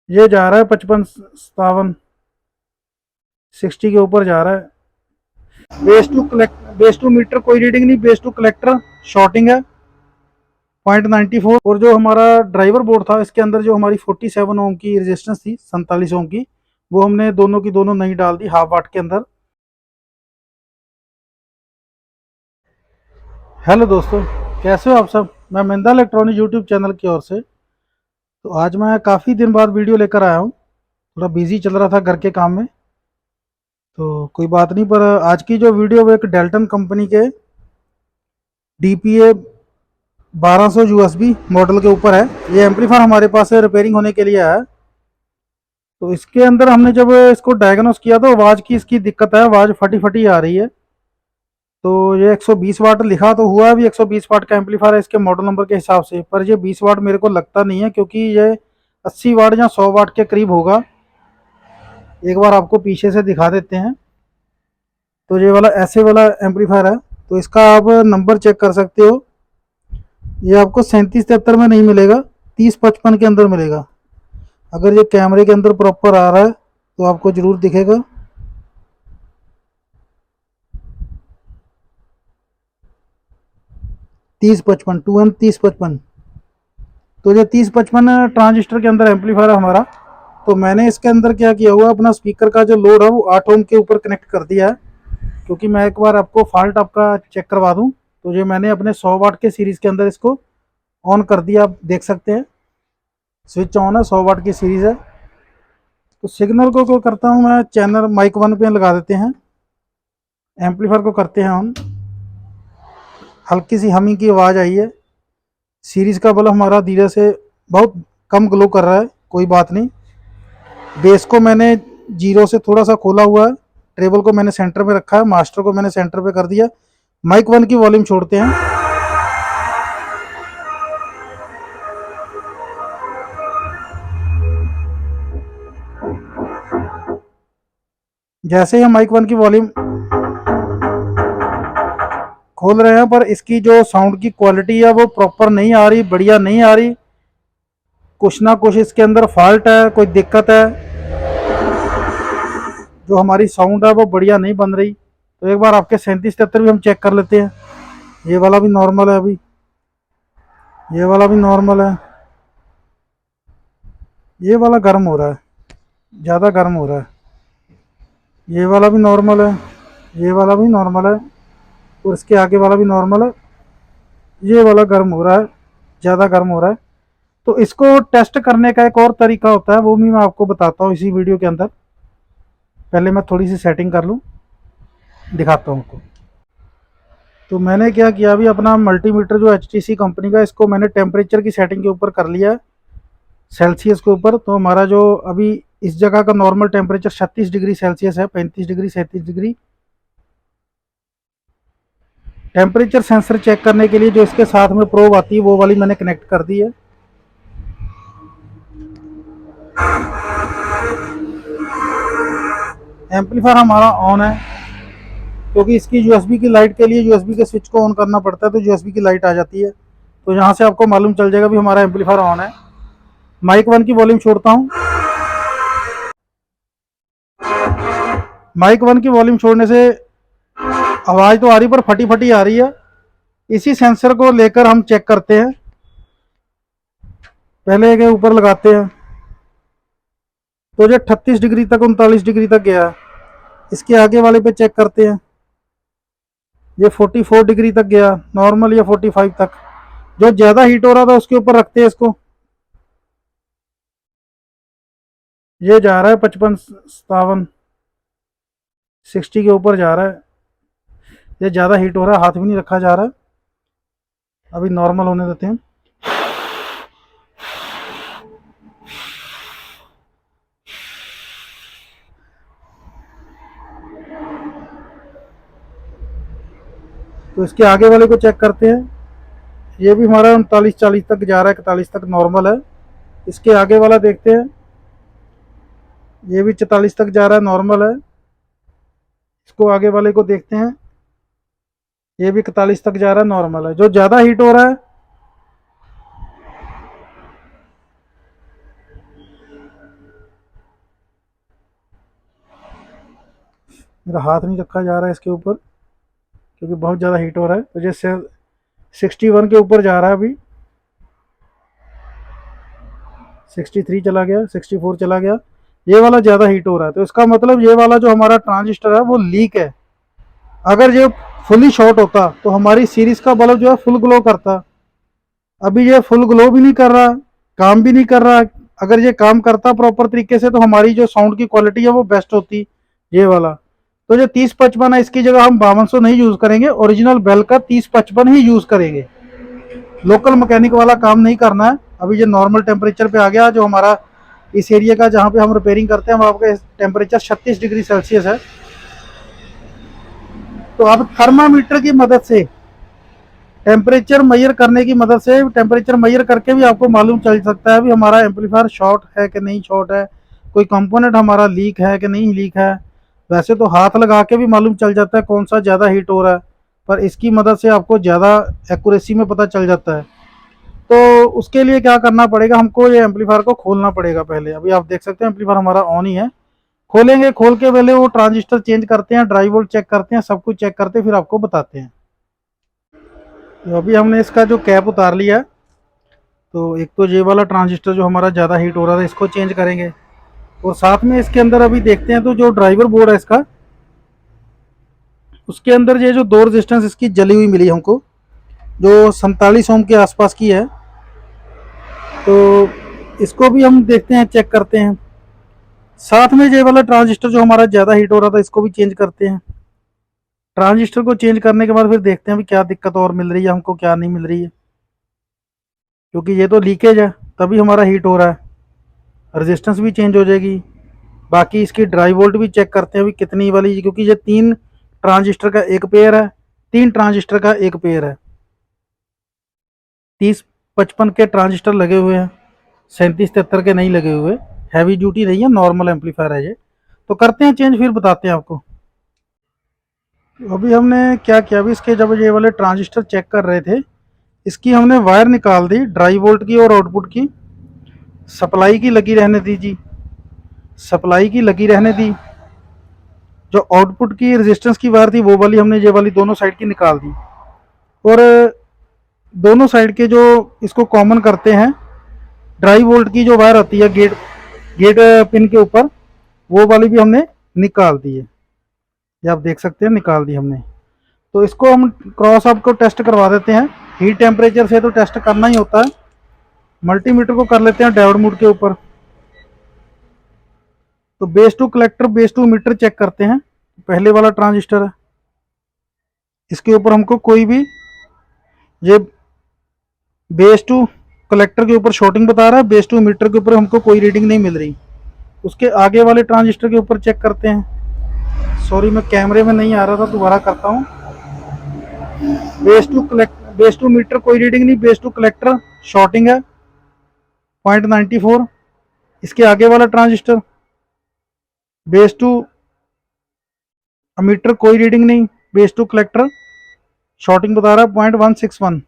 ये जा रहा है 55 57 60 के ऊपर जा रहा है। बेस टू मीटर कोई रीडिंग नहीं, बेस टू कलेक्टर शॉर्टिंग है 0.94। और जो हमारा ड्राइवर बोर्ड था इसके अंदर जो हमारी 47 ओम की रेजिस्टेंस थी, 47 ओम की, वो हमने दोनों की दोनों नई डाल दी हाफ वाट के अंदर। हेलो दोस्तों, कैसे हो आप सब। मैं मिंदा इलेक्ट्रॉनिक यूट्यूब चैनल की ओर से। तो आज मैं काफ़ी दिन बाद वीडियो लेकर आया हूँ। थोड़ा बिजी चल रहा था घर के काम में, तो कोई बात नहीं। पर आज की जो वीडियो वो एक डेल्टन कंपनी के DPA 1200 USB मॉडल के ऊपर है। ये एम्पलीफायर हमारे पास है, रिपेयरिंग होने के लिए आया है। तो इसके अंदर हमने जब इसको डायग्नोस किया तो आवाज़ की इसकी दिक्कत है, आवाज़ फटी फटी आ रही है। तो ये 120 वाट लिखा तो हुआ भी 120 वाट का एम्पलीफायर है इसके मॉडल नंबर के हिसाब से, पर ये 20 वाट मेरे को लगता नहीं है, क्योंकि ये 80 वाट या 100 वाट के करीब होगा। एक बार आपको पीछे से दिखा देते हैं। तो ये वाला ऐसे वाला एम्पलीफायर है। तो इसका आप नंबर चेक कर सकते हो। ये आपको 3773 में नहीं मिलेगा, 3055 के अंदर मिलेगा। अगर ये कैमरे के अंदर प्रॉपर आ रहा है तो आपको ज़रूर दिखेगा। 3055 2M 3055। तो ये 3055 ट्रांजिस्टर के अंदर एम्पलीफायर है हमारा। तो मैंने इसके अंदर क्या किया हुआ, अपना स्पीकर का जो लोड है वो 8 ओम के ऊपर कनेक्ट कर दिया है, क्योंकि मैं एक बार आपको फॉल्ट आपका चेक करवा दूं। तो ये मैंने अपने 100 वाट के सीरीज़ के अंदर इसको ऑन कर दिया, आप देख सकते हैं स्विच ऑन है, 100 वाट की सीरीज़ है। तो सिग्नल को क्या करता हूँ मैं, चैनल माइक 1 पे लगा देते हैं। एम्पलीफायर को करते हैं ऑन। हल्की सी हमिंग की आवाज़ आई है। सीरीज़ का बल्ब हमारा धीरे से बहुत कम ग्लो कर रहा है, कोई बात नहीं। बेस को मैंने जीरो से थोड़ा सा खोला हुआ है। ट्रेबल को मैंने सेंटर पे रखा है, मास्टर को मैंने सेंटर पे कर दिया। माइक 1 की वॉल्यूम छोड़ते हैं। जैसे ही हम माइक 1 की वॉल्यूम खोल रहे हैं, पर इसकी जो साउंड की क्वालिटी है वो प्रॉपर नहीं आ रही, बढ़िया नहीं आ रही। कुछ ना कुछ इसके अंदर फॉल्ट है, कोई दिक्कत है। जो हमारी साउंड है वो बढ़िया नहीं बन रही। तो एक बार आपके 3773 भी हम चेक कर लेते हैं। ये वाला भी नॉर्मल है अभी, ये वाला भी नॉर्मल है। ये वाला गर्म हो रहा है, ज़्यादा गर्म हो रहा है। ये वाला भी नॉर्मल है, ये वाला भी नॉर्मल है, और इसके आगे वाला भी नॉर्मल है। ये वाला गर्म हो रहा है, ज़्यादा गर्म हो रहा है। तो इसको टेस्ट करने का एक और तरीका होता है, वो भी मैं आपको बताता हूँ इसी वीडियो के अंदर। पहले मैं थोड़ी सी सेटिंग कर लूँ, दिखाता हूँ आपको। तो मैंने क्या किया, अभी अपना मल्टीमीटर जो HTC कंपनी का, इसको मैंने टेम्परेचर की सेटिंग के ऊपर कर लिया है, सेल्सियस के ऊपर। तो हमारा जो अभी इस जगह का नॉर्मल टेम्परेचर 36 डिग्री सेल्सियस है, 35 degree 37 degree. Temperature sensor check करने के लिए जो इसके साथ में प्रोब आती है वो वाली मैंने कनेक्ट कर दी है। एम्पलीफायर हमारा ऑन है, क्योंकि इसकी USB की लाइट के लिए USB के स्विच को ऑन करना पड़ता है, तो USB की लाइट आ जाती है। तो यहाँ से आपको मालूम चल जाएगा भी हमारा एम्पलीफायर ऑन है। माइक 1 की वॉल्यूम छोड़ता हूँ। माइक 1 की वॉल्यूम छोड़ने से आवाज़ तो आ रही पर फटी फटी आ रही है। इसी सेंसर को लेकर हम चेक करते हैं। पहले के ऊपर लगाते हैं, तो ये 38 डिग्री तक 39 डिग्री तक गया है। इसके आगे वाले पे चेक करते हैं, ये 44 डिग्री तक गया नॉर्मल, या 45 तक। जो ज़्यादा हीट हो रहा था उसके ऊपर रखते हैं इसको। ये जा रहा है 55 57 60 के ऊपर जा रहा है। ये ज़्यादा हीट हो रहा है, हाथ भी नहीं रखा जा रहा है। अभी नॉर्मल होने देते हैं। तो इसके आगे वाले को चेक करते हैं। ये भी हमारा 39 40 तक जा रहा है, 41 तक नॉर्मल है। इसके आगे वाला देखते हैं, ये भी 44 तक जा रहा है, नॉर्मल है। इसको आगे वाले को देखते हैं, ये भी 41 तक जा रहा है, नॉर्मल है। जो ज़्यादा हीट हो रहा है, मेरा हाथ नहीं रखा जा रहा है इसके ऊपर क्योंकि बहुत ज़्यादा हीट हो रहा है। तो जैसे 61 के ऊपर जा रहा है, अभी 63 चला गया, 64 चला गया। ये वाला ज़्यादा हीट हो रहा है, तो इसका मतलब ये वाला जो हमारा ट्रांजिस्टर है वो लीक है। अगर ये फुली शॉर्ट होता तो हमारी सीरीज का बल्ब जो है फुल ग्लो करता। अभी ये फुल ग्लो भी नहीं कर रहा, काम भी नहीं कर रहा। अगर ये काम करता प्रॉपर तरीके से तो हमारी जो साउंड की क्वालिटी है वो बेस्ट होती, ये वाला। तो जो 3055 है इसकी जगह हम 5200 नहीं यूज़ करेंगे, ओरिजिनल बेल का 3055 ही यूज़ करेंगे। लोकल मैकेनिक वाला काम नहीं करना है। अभी ये नॉर्मल टेम्परेचर पे आ गया जो हमारा इस एरिया का जहाँ पे हम रिपेयरिंग करते हैं, वहाँ का टेम्परेचर 36 डिग्री सेल्सियस है। तो अब थर्मामीटर की मदद से टेम्परेचर मेजर करने की मदद से टेम्परेचर मेजर करके भी आपको मालूम चल सकता है भी हमारा एम्पलीफायर शॉर्ट है कि नहीं शॉर्ट है, कोई कंपोनेंट हमारा लीक है कि नहीं लीक है। वैसे तो हाथ लगा के भी मालूम चल जाता है कौन सा ज़्यादा हीट हो रहा है, पर इसकी मदद से आपको ज़्यादा एक्यूरेसी में पता चल जाता है। तो उसके लिए क्या करना पड़ेगा, हमको ये एम्पलीफायर को खोलना पड़ेगा पहले। अभी आप देख सकते हैं एम्पलीफायर हमारा ऑन ही है। खोलेंगे, खोल के पहले वो ट्रांजिस्टर चेंज करते हैं, ड्राई वोल्ट चेक करते हैं, सब कुछ चेक करते हैं, फिर आपको बताते हैं। तो अभी हमने इसका जो कैप उतार लिया है, तो एक तो ये वाला ट्रांजिस्टर जो हमारा ज़्यादा हीट हो रहा था इसको चेंज करेंगे, और साथ में इसके अंदर अभी देखते हैं तो जो ड्राइवर बोर्ड है इसका, उसके अंदर ये जो दो रेजिस्टेंस इसकी जली हुई मिली हमको, जो 47 ओम के आसपास की है। तो इसको भी हम देखते हैं, चेक करते हैं। साथ में ये वाला ट्रांजिस्टर जो हमारा ज़्यादा हीट हो रहा था इसको भी चेंज करते हैं। ट्रांजिस्टर को चेंज करने के बाद फिर देखते हैं भी क्या दिक्कत और मिल रही है हमको, क्या नहीं मिल रही है, क्योंकि ये तो लीकेज है तभी हमारा हीट हो रहा है। रेजिस्टेंस भी चेंज हो जाएगी। बाकी इसकी ड्राई वोल्ट भी चेक करते हैं भी कितनी वाली, क्योंकि ये 3 ट्रांजिस्टर का एक पेयर है, 3 ट्रांजिस्टर का एक पेयर है। 3055 के ट्रांजिस्टर लगे हुए हैं, 3773 के नहीं लगे हुए। हैवी ड्यूटी नहीं है, नॉर्मल एम्पलीफायर है ये। तो करते हैं चेंज, फिर बताते हैं आपको। अभी हमने क्या किया, अभी इसके जब ये वाले ट्रांजिस्टर चेक कर रहे थे, इसकी हमने वायर निकाल दी ड्राई वोल्ट की और आउटपुट की। सप्लाई की लगी रहने दी जी, सप्लाई की लगी रहने दी। जो आउटपुट की रेजिस्टेंस की वायर थी वो वाली हमने ये वाली दोनों साइड की निकाल दी। और दोनों साइड के जो इसको कॉमन करते हैं, ड्राई वोल्ट की जो वायर आती है गेट गेट पिन के ऊपर, वो वाली भी हमने निकाल दी है। ये आप देख सकते हैं, निकाल दी हमने। तो इसको हम क्रॉस अप को टेस्ट करवा देते हैं। हीट टेम्परेचर से तो टेस्ट करना ही होता है। मल्टीमीटर को कर लेते हैं डायोड मोड के ऊपर। तो base to collector, base to emitter check करते हैं। पहले वाला ट्रांजिस्टर है, इसके ऊपर हमको कोई भी, ये बेस टू कलेक्टर के ऊपर शॉर्टिंग बता रहा है, बेस टू मीटर के ऊपर हमको कोई रीडिंग नहीं मिल रही। उसके आगे वाले ट्रांजिस्टर के ऊपर चेक करते हैं। सॉरी मैं कैमरे में नहीं आ रहा था, दोबारा करता हूँ। बेस टू मीटर कोई रीडिंग नहीं, बेस टू कलेक्टर शॉर्टिंग है 0.94। इसके आगे वाला ट्रांजिस्टर बेस टू मीटर कोई रीडिंग नहीं, बेस टू कलेक्टर शॉर्टिंग बता रहा है 0.161।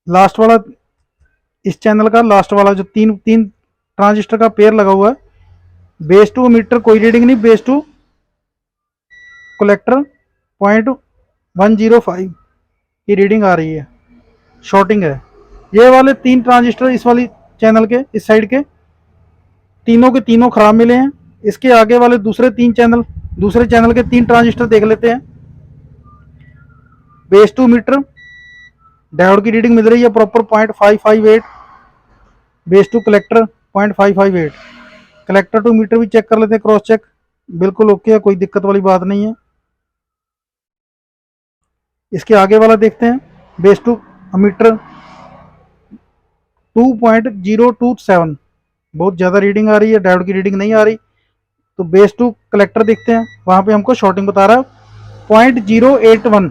लास्ट वाला, इस चैनल का लास्ट वाला जो तीन तीन ट्रांजिस्टर का पेयर लगा हुआ है, बेस टू मीटर कोई रीडिंग नहीं, बेस टू कलेक्टर 0.105 की रीडिंग आ रही है, शॉर्टिंग है। ये वाले 3 ट्रांजिस्टर इस वाली चैनल के इस साइड के तीनों के तीनों खराब मिले हैं। इसके आगे वाले दूसरे चैनल के 3 ट्रांजिस्टर देख लेते हैं। बेस टू मीटर डायोड की रीडिंग मिल रही है proper 0.558। Base to collector 0.558। Collector to emitter भी चेक कर लेते हैं, क्रॉस चेक बिल्कुल ओके है, कोई दिक्कत वाली बात नहीं है। इसके आगे वाला देखते हैं, बेस टू मीटर 2.027, बहुत ज़्यादा रीडिंग आ रही है, डायोड की रीडिंग नहीं आ रही। तो बेस टू कलेक्टर देखते हैं, वहाँ पे हमको शॉर्टिंग बता रहा है 0.081।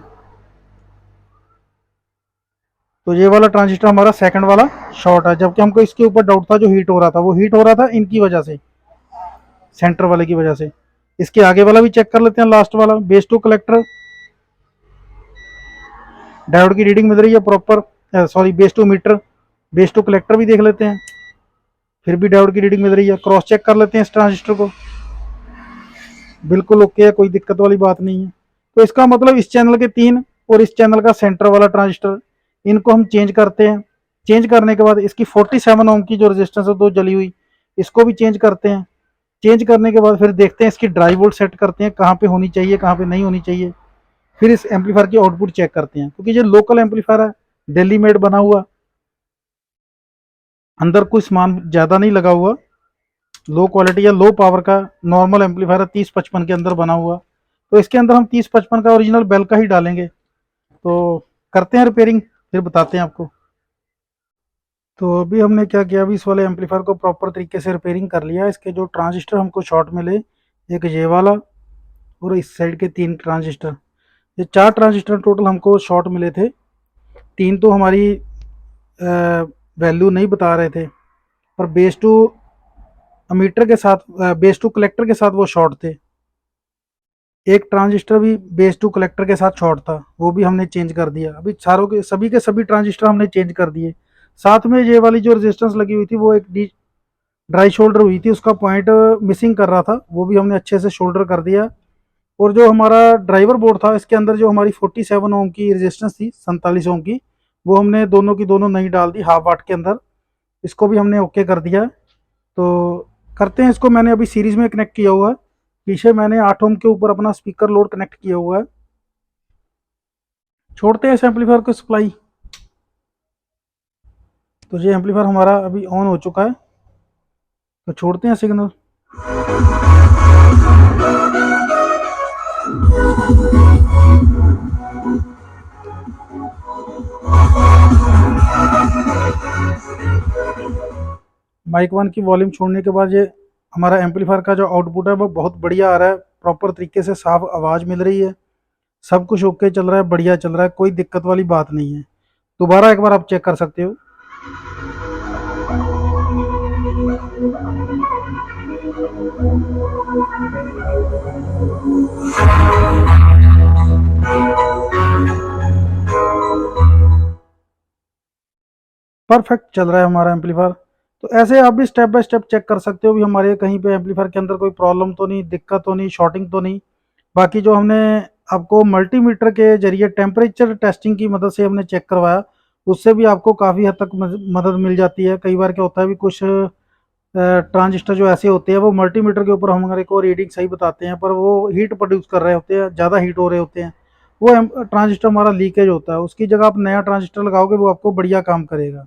तो ये वाला ट्रांजिस्टर हमारा सेकंड वाला शॉर्ट है, जबकि हमको इसके ऊपर डाउट था, जो हीट हो रहा था वो हीट हो रहा था इनकी वजह से, सेंटर वाले की वजह से। इसके आगे वाला भी चेक कर लेते हैं, लास्ट वाला बेस टू कलेक्टर डायोड की रीडिंग मिल रही है proper, sorry base to emitter, base to collector भी देख लेते हैं, फिर भी डायोड की रीडिंग मिल रही है। क्रॉस चेक कर लेते हैं इस ट्रांजिस्टर को। बिल्कुल ओके है, कोई दिक्कत वाली बात नहीं है। तो इसका मतलब इस चैनल के 3 और इस चैनल का सेंटर वाला ट्रांजिस्टर, इनको हम चेंज करते हैं। चेंज करने के बाद इसकी 47 ओम की जो रेजिस्टेंस है 2 जली हुई, इसको भी चेंज करते हैं। चेंज करने के बाद फिर देखते हैं इसकी ड्राई वोल्ट सेट करते हैं, कहाँ पे होनी चाहिए कहाँ पे नहीं होनी चाहिए। फिर इस एम्पलीफायर की आउटपुट चेक करते हैं, क्योंकि ये लोकल एम्पलीफायर है, दिल्ली मेड बना हुआ, अंदर कोई सामान ज़्यादा नहीं लगा हुआ, लो क्वालिटी या लो पावर का नॉर्मल एम्पलीफायर है, 30-55 के अंदर बना हुआ। तो इसके अंदर हम 30-55 का ओरिजिनल बेल का ही डालेंगे। तो करते हैं रिपेयरिंग, फिर बताते हैं आपको। तो अभी हमने क्या किया, अभी इस वाले एम्पलीफायर को प्रॉपर तरीके से रिपेयरिंग कर लिया। इसके जो ट्रांजिस्टर हमको शॉर्ट मिले, एक ये वाला और इस साइड के 3 ट्रांजिस्टर, ये 4 ट्रांजिस्टर टोटल हमको शॉर्ट मिले थे। 3 तो हमारी वैल्यू नहीं बता रहे थे, पर बेस टू अमीटर के साथ, बेस टू कलेक्टर के साथ वो शॉर्ट थे। एक ट्रांजिस्टर भी बेस टू कलेक्टर के साथ शॉर्ट था, वो भी हमने चेंज कर दिया। अभी सारों के सभी ट्रांजिस्टर हमने चेंज कर दिए। साथ में ये वाली जो रेजिस्टेंस लगी हुई थी, वो एक ड्राई शोल्डर हुई थी, उसका पॉइंट मिसिंग कर रहा था, वो भी हमने अच्छे से शोल्डर कर दिया। और जो हमारा ड्राइवर बोर्ड था, इसके अंदर जो हमारी 47 ओम की रेजिस्टेंस थी, 47 ओम की, वो हमने दोनों की दोनों नहीं डाल दी हाफ वाट के अंदर, इसको भी हमने ओके कर दिया। तो करते हैं इसको, मैंने अभी सीरीज में कनेक्ट किया हुआ है, पीछे मैंने 8 ओम के ऊपर अपना स्पीकर लोड कनेक्ट किया हुआ है। छोड़ते हैं इस एम्पलीफायर को सप्लाई। तो ये एम्पलीफायर हमारा अभी ऑन हो चुका है, तो छोड़ते हैं सिग्नल। माइक 1 की वॉल्यूम छोड़ने के बाद ये हमारा एम्पलीफायर का जो आउटपुट है वो बहुत बढ़िया आ रहा है, प्रॉपर तरीके से साफ आवाज़ मिल रही है, सब कुछ ओके चल रहा है, बढ़िया चल रहा है, कोई दिक्कत वाली बात नहीं है। दोबारा एक बार आप चेक कर सकते हो। परफेक्ट चल रहा है हमारा एम्पलीफायर। तो ऐसे आप भी स्टेप बाय स्टेप चेक कर सकते हो भी हमारे कहीं पे एम्पलीफायर के अंदर कोई प्रॉब्लम तो नहीं, दिक्कत तो नहीं, शॉर्टिंग तो नहीं। बाकी जो हमने आपको मल्टीमीटर के जरिए टेम्परेचर टेस्टिंग की मदद से हमने चेक करवाया, उससे भी आपको काफ़ी हद तक मदद मिल जाती है। कई बार क्या होता है भी कुछ ट्रांजिस्टर जो ऐसे होते हैं, वो मल्टीमीटर के ऊपर हमारे को रीडिंग सही बताते हैं, पर वो हीट प्रोड्यूस कर रहे होते हैं, ज़्यादा हीट हो रहे होते हैं, वो ट्रांजिस्टर हमारा लीकेज होता है। उसकी जगह आप नया ट्रांजिस्टर लगाओगे, वो आपको बढ़िया काम करेगा।